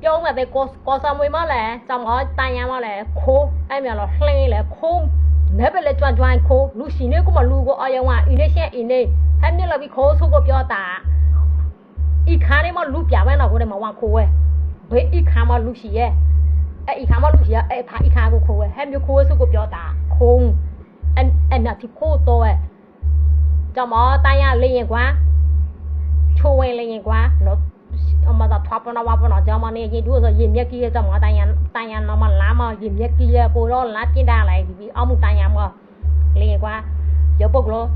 ပြောမှာတဲ့ကောစာမွေမလဲကြောင်တန်ရမလဲခိုးအဲ့မြလောလှင်းလဲခိုးနေပဲလေကြွန့်ခိုးလူစီနေကမလူကိုအယောင်အင်းနေရှက်အင်းနေဟဲ့မြလပြီးခိုးဆုကိုပြောတာဤခါနေမလူပြပဲနော်ကိုတယ်မဝခိုးဝဲဘေးဤခါမလူစီရဲ့အဲ့ဤခါမလူစီရဲ့အဲ့ဖာဤခါကိုခိုးဝဲဟဲ့မြခိုးဆုကိုပြောတာခုံအဲ့နာတိခိုးတော့ကြောင်တန်ရလေးရင်ကွာချိုးဝင်လေးရင်ကွာနော်အမသာထွားပနာဝပနာကြောင်မနေရင်တို့ဆိုရင်မြက်ကြီးရဲ့ကြောင်မတန်ရနော်မလာမရင်မြက်ကြီးရဲ့ကိုတော့လာပြင်းတာလိုက်ပြီးအမှုတန်ရမလေးကွာရောက်ပုတ်လို့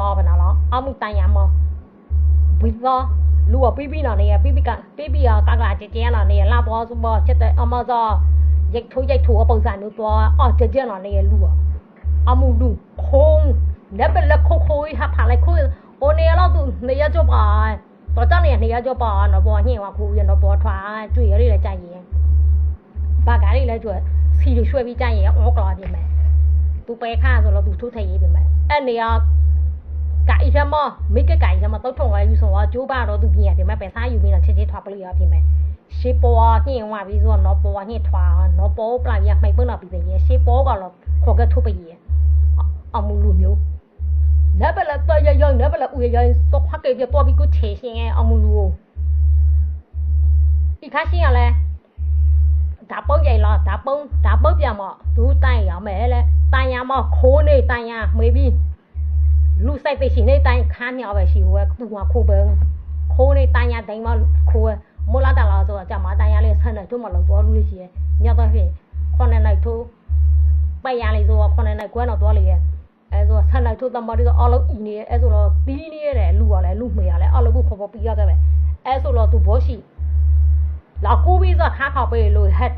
လောပနာလောအမှုတန်ရမဘီကလူအပိပိနာနေပိပိကကာကြဲနာနေလာဘောစဘောချက်တဲ့အမသာရိတ်ထိုးအပုံစံမျိုးတော့အော်ကြဲနာနေလူအမှုလူခုံးလက်ပလက်ခိုးဟာဖာလိုက်ခိုးโอနေလောက်သူနေရကြပါတော့တနေရကြပါနော်ဘောညင်ဝခိုးရနော်ဘောထွားတွေ့ရလေကြရင်ဘာကားလေးလဲကျွစီရွှဲပြီးကြရင်အော်ကလာပြင်မယ်သူပဲခါဆိုတော့သူထိုးထရေးပြင်မယ်အဲ့နေရကာအိချမမိကကာအိချမတော့ထုံရယူဆိုတော့ကျိုးပါတော့သူပြင်ရပြင်မယ်ပဲစားယူပြီးတော့ချက်ထွားပလိရပြင်မယ်ရှေးပေါ်ညင်ဝပြီးဆိုတော့နော်ပေါ်ညင်ထွားနော်ပေါ်ပလာရမှိတ်ပွင့်တော့ပြီးပြင်ရှေးပေါ်ကတော့ခေါ်ကထုတ်ပရအမှုလူမျိုး那不了多要那不了乌要多花给别多比个贴心哎，阿姆路。一开始嘞，大包嘢咯，大包嘢嘛，都单样咩嘞？单样嘛，可呢单样没比，路西对是呢单看鸟呗是我都话可笨，可呢单样等嘛可，冇拉得了做，就嘛单样嘞，趁呢都冇老多路些，你要到去，可能来都，白样嘞做，可能来管到多嘞。အဲ့ဆိုဆန်လိုက်ထိုးတမရီကအလုံးအီနေအဲ့ဆိုတော့တီးနေရတယ်လူကလည်းလူမေရလည်းအလုံးကိုခေါ်ပြီးရခဲ့ပဲအဲ့ဆိုတော့သူဘောရှိလာကိုပြီးစခါခေါ်ပေးလို့ဟဲ့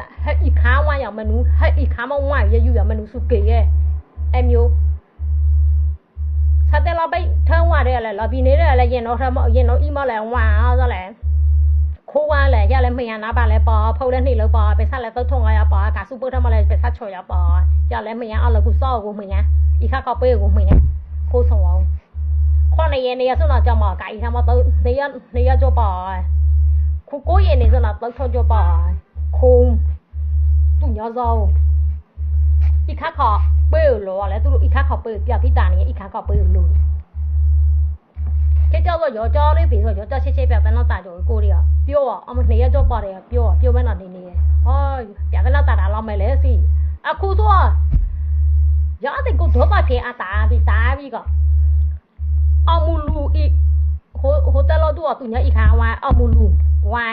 ဤခါဝမ်းရမနူးဟဲ့ဤခါမဝမ်းရယူရမနူးစုကေရဲ့အမျိုးဆက်တယ်လာပိတ်ထန်းဝတယ်လေလာပြီးနေတယ်လေရင်တော့အီမလည်းဝမ်းအားဆိုလေခိုးဝမ်းလေရလည်းမရနာပါလေပါဖုတ်လည်းနှိလို့ပါပဲဆက်လည်းတော့ထုံရပါကစုပုတ်ထမလည်းပဲဆက်ချော်ရပါရလည်းမရအလုံးကိုစောက်ကိုမရอีข้าก็เป้กูมึงเนี่ยโคสวงข้อในเย็นเนี่ยส่วนเราจะมาไก่ทำมาตัวเนี่ยจะป่าคู่ก้อยเย็นเนี่ยส่วนเราตัวจะป่าคุมตุ่นยาเจ้าอีข้าก็เป้หล่อแล้วตัวอีข้าก็เป้เปียกที่ตาเนี่ยอีข้าก็เป้หล่อแค่เจ้าก็ยอเจ้าเลยปีศาจเจ้าเชี่ยแบบนั้นตาจะกูเดียวเปียวอ่ะเอามันเนี่ยจะป่าเนี่ยเปียวไม่นานนี่โอ้ยแบบนั้นตาเราไม่เลยสิอ่ะคู่ตัวရတဲ့ကိုတော့ပါဖေးအတားပြီးကအမူလူဤဟိုတယ်လို့တော့သူညာဤခါဝါအမူလူဝါ